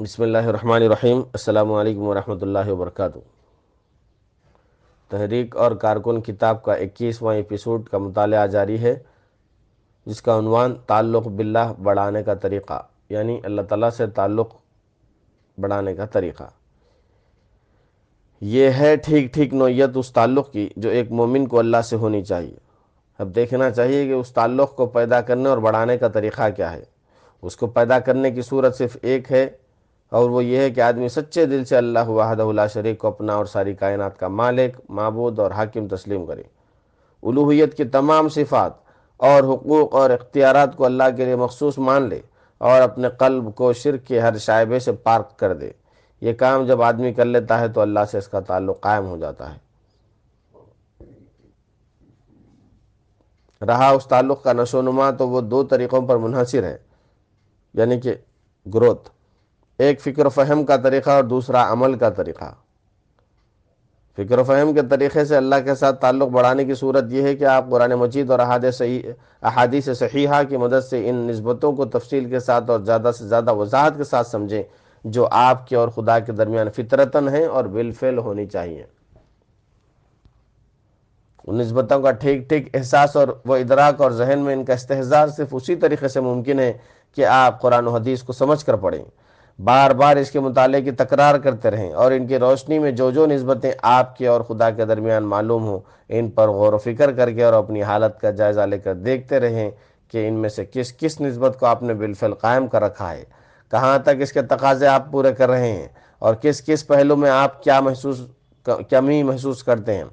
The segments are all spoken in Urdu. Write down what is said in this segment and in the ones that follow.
بسم اللہ الرحمن الرحیم۔ السلام علیکم ورحمۃ اللہ وبرکاتہ۔ تحریک اور کارکن کتاب کا 21واں ایپیسوڈ کا مطالعہ جاری ہے، جس کا عنوان تعلق باللہ بڑھانے کا طریقہ، یعنی اللہ تعالیٰ سے تعلق بڑھانے کا طریقہ۔ یہ ہے ٹھیک نوعیت اس تعلق کی جو ایک مومن کو اللہ سے ہونی چاہیے۔ اب دیکھنا چاہیے کہ اس تعلق کو پیدا کرنے اور بڑھانے کا طریقہ کیا ہے۔ اس کو پیدا کرنے کی صورت صرف ایک ہے، اور وہ یہ ہے کہ آدمی سچے دل سے اللہ وحدہ لا شریک کو اپنا اور ساری کائنات کا مالک، معبود اور حاکم تسلیم کرے۔ الوہیت کی تمام صفات اور حقوق اور اختیارات کو اللہ کے لیے مخصوص مان لے، اور اپنے قلب کو شرک کے ہر شائبے سے پاک کر دے۔ یہ کام جب آدمی کر لیتا ہے تو اللہ سے اس کا تعلق قائم ہو جاتا ہے۔ رہا اس تعلق کا نشو و نما تو وہ دو طریقوں پر منحصر ہے، یعنی کہ گروتھ۔ ایک فکر و فہم کا طریقہ اور دوسرا عمل کا طریقہ۔ فکر و فہم کے طریقے سے اللہ کے ساتھ تعلق بڑھانے کی صورت یہ ہے کہ آپ قرآن مجید اور احادیث صحیحہ کی مدد سے ان نسبتوں کو تفصیل کے ساتھ اور زیادہ سے زیادہ وضاحت کے ساتھ سمجھیں جو آپ کے اور خدا کے درمیان فطرتاً ہیں اور بالفعل ہونی چاہیے۔ ان نسبتوں کا ٹھیک احساس اور وہ ادراک اور ذہن میں ان کا استحضار صرف اسی طریقے سے ممکن ہے کہ آپ قرآن و حدیث کو سمجھ کر پڑھیں، بار بار اس کے مطالعے کی تکرار کرتے رہیں، اور ان کی روشنی میں جو نسبتیں آپ کے اور خدا کے درمیان معلوم ہوں ان پر غور و فکر کر کے اور اپنی حالت کا جائزہ لے کر دیکھتے رہیں کہ ان میں سے کس نسبت کو آپ نے بالفعل قائم کر رکھا ہے، کہاں تک اس کے تقاضے آپ پورے کر رہے ہیں، اور کس پہلو میں آپ کمی محسوس کرتے ہیں۔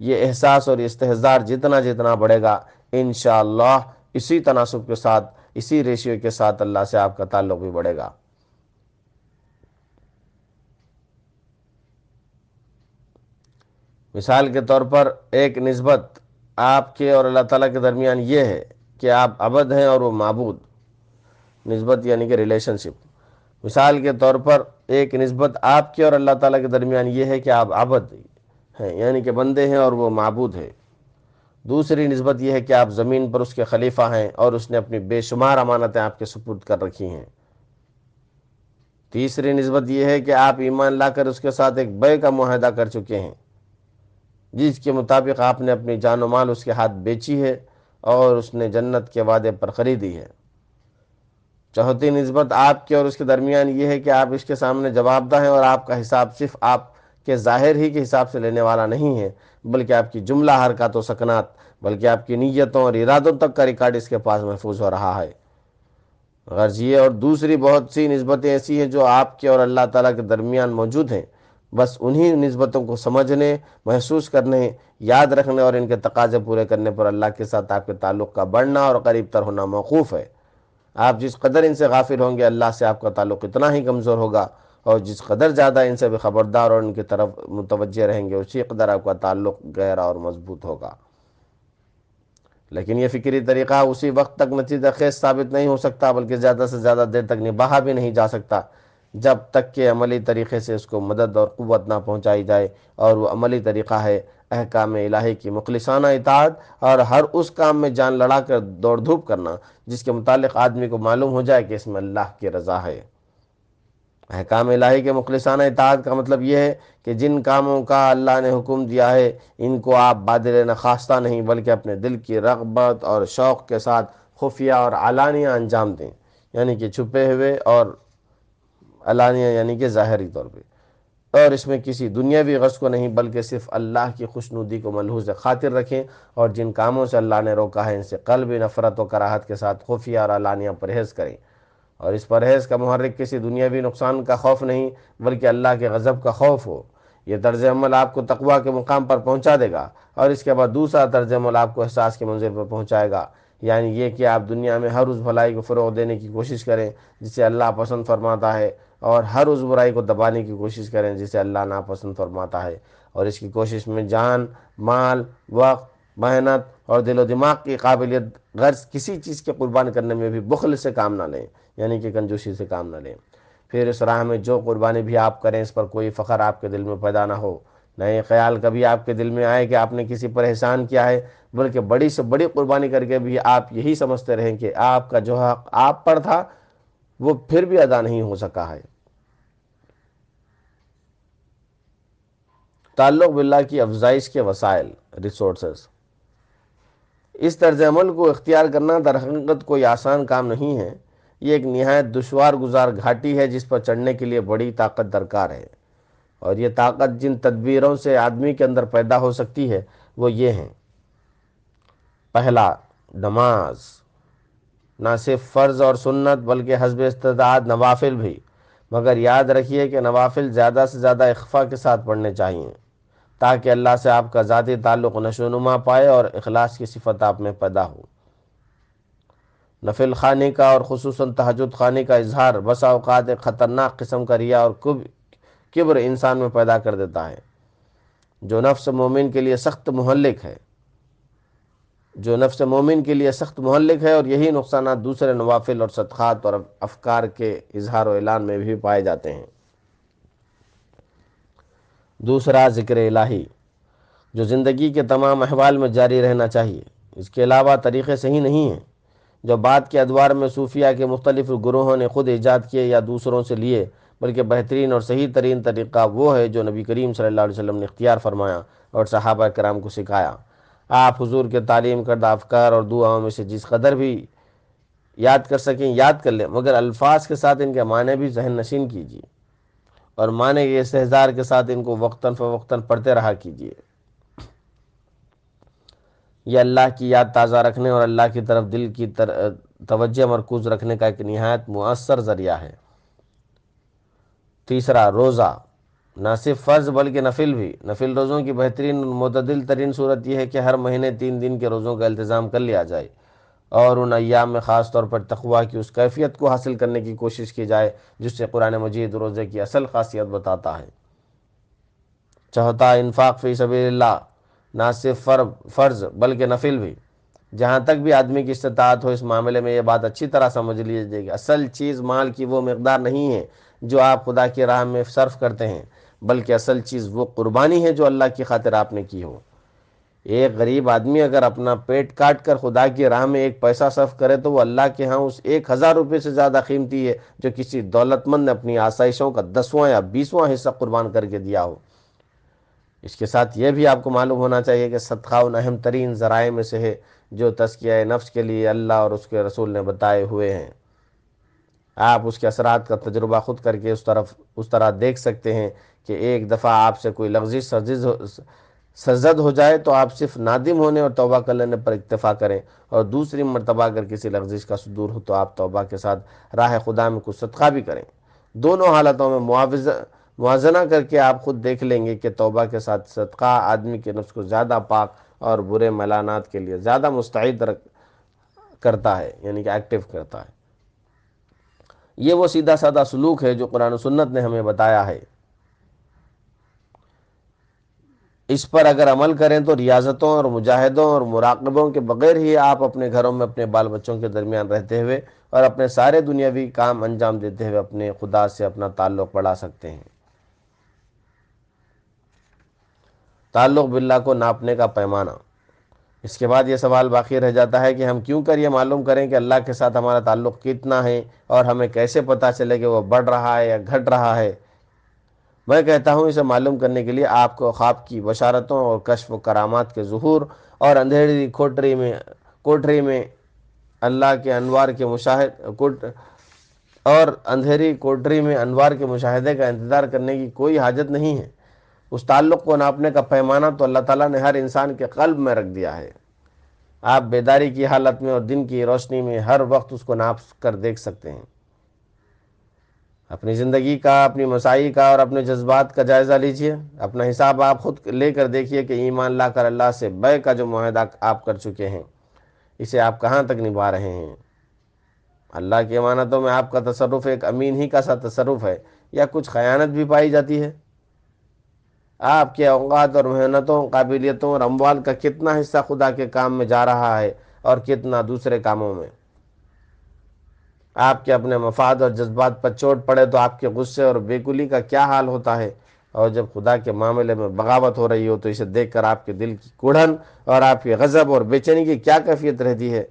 یہ احساس اور استحضار جتنا بڑھے گا، انشاءاللہ اسی تناسب کے ساتھ، اسی ریشیو کے ساتھ اللہ سے آپ کا تعلق بھی بڑھے گا۔ مثال کے طور پر ایک نسبت آپ کے اور اللہ تعالیٰ کے درمیان یہ ہے کہ آپ عبد ہیں اور وہ معبود۔ نسبت یعنی کہ ریلیشن شپ۔ مثال کے طور پر ایک نسبت آپ کے اور اللہ تعالیٰ کے درمیان یہ ہے کہ آپ عبد ہیں، یعنی کہ بندے ہیں اور وہ معبود ہے۔ دوسری نسبت یہ ہے کہ آپ زمین پر اس کے خلیفہ ہیں اور اس نے اپنی بے شمار امانتیں آپ کے سپرد کر رکھی ہیں۔ تیسری نسبت یہ ہے کہ آپ ایمان لا کر اس کے ساتھ ایک بیع کا معاہدہ کر چکے ہیں، جس کے مطابق آپ نے اپنی جان و مال اس کے ہاتھ بیچی ہے اور اس نے جنت کے وعدے پر خریدی ہے۔ چوتھی نسبت آپ کے اور اس کے درمیان یہ ہے کہ آپ اس کے سامنے جواب دہ ہیں، اور آپ کا حساب صرف آپ کے ظاہر ہی کے حساب سے لینے والا نہیں ہے، بلکہ آپ کی جملہ حرکات و سکنات، بلکہ آپ کی نیتوں اور ارادوں تک کا ریکارڈ اس کے پاس محفوظ ہو رہا ہے۔ غرض یہ اور دوسری بہت سی نسبتیں ایسی ہیں جو آپ کے اور اللہ تعالیٰ کے درمیان موجود ہیں، بس انہی نسبتوں کو سمجھنے، محسوس کرنے، یاد رکھنے اور ان کے تقاضے پورے کرنے پر اللہ کے ساتھ آپ کے تعلق کا بڑھنا اور قریب تر ہونا موقوف ہے۔ آپ جس قدر ان سے غافل ہوں گے، اللہ سے آپ کا تعلق اتنا ہی کمزور ہوگا، اور جس قدر زیادہ ان سے بھی خبردار اور ان کی طرف متوجہ رہیں گے، اسی قدر آپ کا تعلق گہرا اور مضبوط ہوگا۔ لیکن یہ فکری طریقہ اسی وقت تک نتیجہ خیز ثابت نہیں ہو سکتا، بلکہ زیادہ سے زیادہ دیر تک نبھا بھی نہیں جا سکتا، جب تک کہ عملی طریقے سے اس کو مدد اور قوت نہ پہنچائی جائے، اور وہ عملی طریقہ ہے احکام الہی کی مخلصانہ اطاعت، اور ہر اس کام میں جان لڑا کر دوڑ دھوپ کرنا جس کے متعلق آدمی کو معلوم ہو جائے کہ اس میں اللہ کی رضا ہے۔ احکام الہی کے مخلصانہ اطاعت کا مطلب یہ ہے کہ جن کاموں کا اللہ نے حکم دیا ہے ان کو آپ بادل نخواستہ نہیں، بلکہ اپنے دل کی رغبت اور شوق کے ساتھ خفیہ اور علانیہ انجام دیں، یعنی کہ چھپے ہوئے، اور علانیہ یعنی کہ ظاہری طور پہ، اور اس میں کسی دنیاوی غرض کو نہیں، بلکہ صرف اللہ کی خوشنودی کو ملحوظ خاطر رکھیں، اور جن کاموں سے اللہ نے روکا ہے ان سے قلبی نفرت و کراہت کے ساتھ خفیہ اور علانیہ پرہیز کریں، اور اس پرہیز کا محرک کسی دنیاوی نقصان کا خوف نہیں، بلکہ اللہ کے غضب کا خوف ہو۔ یہ طرز عمل آپ کو تقویٰ کے مقام پر پہنچا دے گا، اور اس کے بعد دوسرا طرز عمل آپ کو احساس کے منزل پر پہنچائے گا، یعنی یہ کہ آپ دنیا میں ہر اس بھلائی کو فروغ دینے کی کوشش کریں جسے اللہ پسند فرماتا ہے، اور ہر اس برائی کو دبانے کی کوشش کریں جسے اللہ ناپسند فرماتا ہے، اور اس کی کوشش میں جان، مال، وقت، محنت اور دل و دماغ کی قابلیت، غرض کسی چیز کے قربان کرنے میں بھی بخل سے کام نہ لیں، یعنی کہ کنجوسی سے کام نہ لیں۔ پھر اس راہ میں جو قربانی بھی آپ کریں اس پر کوئی فخر آپ کے دل میں پیدا نہ ہو، نہ یہ خیال کبھی آپ کے دل میں آئے کہ آپ نے کسی پر احسان کیا ہے، بلکہ بڑی سے بڑی قربانی کر کے بھی آپ یہی سمجھتے رہیں کہ آپ کا جو حق آپ پر تھا وہ پھر بھی ادا نہیں ہو سکا ہے۔ تعلق باللہ کی افزائش کے وسائل، ریسورسز۔ اس طرز عمل کو اختیار کرنا در حقیقت کوئی آسان کام نہیں ہے، یہ ایک نہایت دشوار گزار گھاٹی ہے جس پر چڑھنے کے لیے بڑی طاقت درکار ہے، اور یہ طاقت جن تدبیروں سے آدمی کے اندر پیدا ہو سکتی ہے وہ یہ ہیں: پہلا، نماز، نہ صرف فرض اور سنت بلکہ حسب استطاعت نوافل بھی، مگر یاد رکھیے کہ نوافل زیادہ سے زیادہ اخفا کے ساتھ پڑھنے چاہیے تاکہ اللہ سے آپ کا ذاتی تعلق نشو و نما پائے اور اخلاص کی صفت آپ میں پیدا ہو۔ نفل خوانی کا اور خصوصاً تہجد خوانی کا اظہار بسا اوقات ایک خطرناک قسم کا ریا اور کبر انسان میں پیدا کر دیتا ہے، جو نفس مومن کے لیے سخت مہلک ہے، اور یہی نقصانات دوسرے نوافل اور صدقات اور افکار کے اظہار و اعلان میں بھی پائے جاتے ہیں۔ دوسرا، ذکر الہی، جو زندگی کے تمام احوال میں جاری رہنا چاہیے۔ اس کے علاوہ طریقے صحیح نہیں ہیں جو بعد کے ادوار میں صوفیہ کے مختلف گروہوں نے خود ایجاد کیے یا دوسروں سے لیے، بلکہ بہترین اور صحیح ترین طریقہ وہ ہے جو نبی کریم صلی اللہ علیہ وسلم نے اختیار فرمایا اور صحابہ کرام کو سکھایا۔ آپ حضور کے تعلیم کردہ افکار اور دعاؤں میں سے جس قدر بھی یاد کر سکیں یاد کر لیں، مگر الفاظ کے ساتھ ان کے معنی بھی ذہن نشین کیجیے، اور معنی کے استحضار کے ساتھ ان کو وقتاً فوقتاً پڑھتے رہا کیجیے۔ یہ اللہ کی یاد تازہ رکھنے اور اللہ کی طرف دل کی توجہ مرکوز رکھنے کا ایک نہایت مؤثر ذریعہ ہے۔ تیسرا، روزہ، نہ صرف فرض بلکہ نفل بھی۔ نفل روزوں کی بہترین اور معتدل ترین صورت یہ ہے کہ ہر مہینے 3 دن کے روزوں کا التزام کر لیا جائے، اور ان ایام میں خاص طور پر تقویٰ کی اس کیفیت کو حاصل کرنے کی کوشش کی جائے جس سے قرآن مجید روزے کی اصل خاصیت بتاتا ہے۔ چوتھا، انفاق فی سبیل اللہ، نہ صرف فرض بلکہ نفل بھی۔ جہاں تک بھی آدمی کی استطاعت ہو اس معاملے میں یہ بات اچھی طرح سمجھ لیجیے کہ اصل چیز مال کی وہ مقدار نہیں ہے جو آپ خدا کی راہ میں صرف کرتے ہیں، بلکہ اصل چیز وہ قربانی ہے جو اللہ کی خاطر آپ نے کی ہو۔ ایک غریب آدمی اگر اپنا پیٹ کاٹ کر خدا کی راہ میں ایک پیسہ صرف کرے تو وہ اللہ کے ہاں اس 1000 روپے سے زیادہ قیمتی ہے جو کسی دولت مند نے اپنی آسائشوں کا 10واں یا 20واں حصہ قربان کر کے دیا ہو۔ اس کے ساتھ یہ بھی آپ کو معلوم ہونا چاہیے کہ صدقہ ان اہم ترین ذرائع میں سے ہے جو تزکیہ نفس کے لیے اللہ اور اس کے رسول نے بتائے ہوئے ہیں۔ آپ اس کے اثرات کا تجربہ خود کر کے اس طرح دیکھ سکتے ہیں کہ ایک دفعہ آپ سے کوئی لغزش سرزد ہو جائے تو آپ صرف نادم ہونے اور توبہ کر لینے پر اکتفا کریں، اور دوسری مرتبہ اگر کسی لغزش کا صدور ہو تو آپ توبہ کے ساتھ راہ خدا میں کچھ صدقہ بھی کریں۔ دونوں حالتوں میں موازنہ کر کے آپ خود دیکھ لیں گے کہ توبہ کے ساتھ صدقہ آدمی کے نفس کو زیادہ پاک اور برے میلانات کے لیے زیادہ مستعد کرتا ہے، یعنی کہ ایکٹیو کرتا ہے۔ یہ وہ سیدھا سادہ سلوک ہے جو قرآن و سنت نے ہمیں بتایا ہے۔ اس پر اگر عمل کریں تو ریاضتوں اور مجاہدوں اور مراقبوں کے بغیر ہی آپ اپنے گھروں میں اپنے بال بچوں کے درمیان رہتے ہوئے اور اپنے سارے دنیاوی کام انجام دیتے ہوئے اپنے خدا سے اپنا تعلق بڑھا سکتے ہیں۔ تعلق باللہ کو ناپنے کا پیمانہ۔ اس کے بعد یہ سوال باقی رہ جاتا ہے کہ ہم کیوں کر یہ معلوم کریں کہ اللہ کے ساتھ ہمارا تعلق کتنا ہے، اور ہمیں کیسے پتہ چلے کہ وہ بڑھ رہا ہے یا گھٹ رہا ہے؟ میں کہتا ہوں اسے معلوم کرنے کے لیے آپ کو خواب کی بشارتوں اور کشف و کرامات کے ظہور اور اندھیری کوٹری میں اللہ کے انوار کے مشاہدے کا انتظار کرنے کی کوئی حاجت نہیں ہے۔ اس تعلق کو ناپنے کا پیمانہ تو اللہ تعالیٰ نے ہر انسان کے قلب میں رکھ دیا ہے۔ آپ بیداری کی حالت میں اور دن کی روشنی میں ہر وقت اس کو ناپ کر دیکھ سکتے ہیں۔ اپنی زندگی کا، اپنی مساعی کا اور اپنے جذبات کا جائزہ لیجئے۔ اپنا حساب آپ خود لے کر دیکھیے کہ ایمان لا کر اللہ سے بیع کا جو معاہدہ آپ کر چکے ہیں اسے آپ کہاں تک نبھا رہے ہیں؟ اللہ کی امانتوں میں آپ کا تصرف ایک امین ہی کا سا تصرف ہے یا کچھ خیانت بھی پائی جاتی ہے؟ آپ کے اوقات اور محنتوں، قابلیتوں اور اموال کا کتنا حصہ خدا کے کام میں جا رہا ہے اور کتنا دوسرے کاموں میں؟ آپ کے اپنے مفاد اور جذبات پر چوٹ پڑے تو آپ کے غصے اور بےکلی کا کیا حال ہوتا ہے، اور جب خدا کے معاملے میں بغاوت ہو رہی ہو تو اسے دیکھ کر آپ کے دل کی کڑھن اور آپ کے غضب اور بے چینی کی کیا کیفیت رہتی ہے؟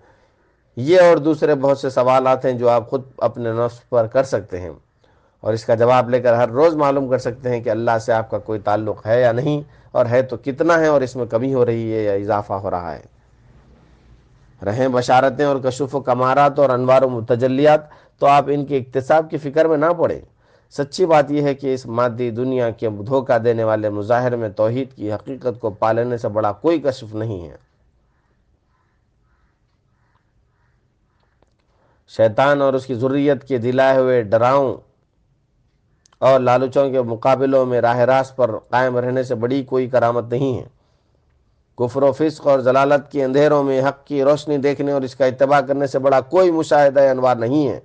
یہ اور دوسرے بہت سے سوالات ہیں جو آپ خود اپنے نفس پر کر سکتے ہیں، اور اس کا جواب لے کر ہر روز معلوم کر سکتے ہیں کہ اللہ سے آپ کا کوئی تعلق ہے یا نہیں، اور ہے تو کتنا ہے، اور اس میں کمی ہو رہی ہے یا اضافہ ہو رہا ہے۔ رہیں بشارتیں اور کشف و کمارات اور انوار و متجلیات، تو آپ ان کے اکتساب کی فکر میں نہ پڑیں۔ سچی بات یہ ہے کہ اس مادی دنیا کے دھوکہ دینے والے مظاہر میں توحید کی حقیقت کو پالنے سے بڑا کوئی کشف نہیں ہے۔ شیطان اور اس کی ذریت کے دلائے ہوئے ڈراؤں اور لالچوں کے مقابلوں میں راہ راست پر قائم رہنے سے بڑی کوئی کرامت نہیں ہے۔ کفر و فسق اور ضلالت کے اندھیروں میں حق کی روشنی دیکھنے اور اس کا اتباع کرنے سے بڑا کوئی مشاہدہ انوار نہیں ہے۔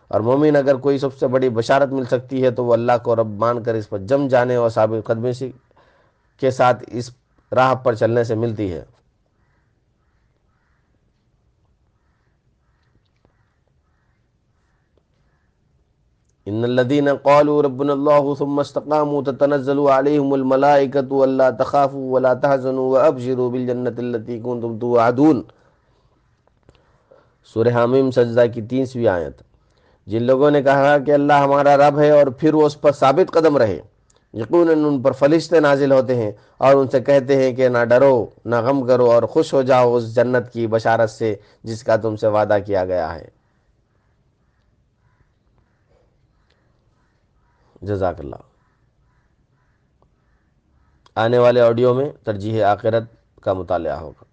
اور مومن اگر کوئی سب سے بڑی بشارت مل سکتی ہے تو وہ اللہ کو رب مان کر اس پر جم جانے اور ثابت قدمی کے ساتھ اس راہ پر چلنے سے ملتی ہے۔ ان الذين قالوا ربنا الله ثم استقاموا تتنزل عليهم الملائكة الا تخافوا ولا تحزنوا وابشروا بالجنة التي كنتم توعدون۔ سورہ حمیم سجدہ کی 30ویں آیت۔ جن لوگوں نے کہا کہ اللہ ہمارا رب ہے اور پھر وہ اس پر ثابت قدم رہے، یقیناً ان پر فرشتے نازل ہوتے ہیں اور ان سے کہتے ہیں کہ نہ ڈرو نہ غم کرو اور خوش ہو جاؤ اس جنت کی بشارت سے جس کا تم سے وعدہ کیا گیا ہے۔ جزاک اللہ۔ آنے والے آڈیو میں ترجیح آخرت کا مطالعہ ہوگا۔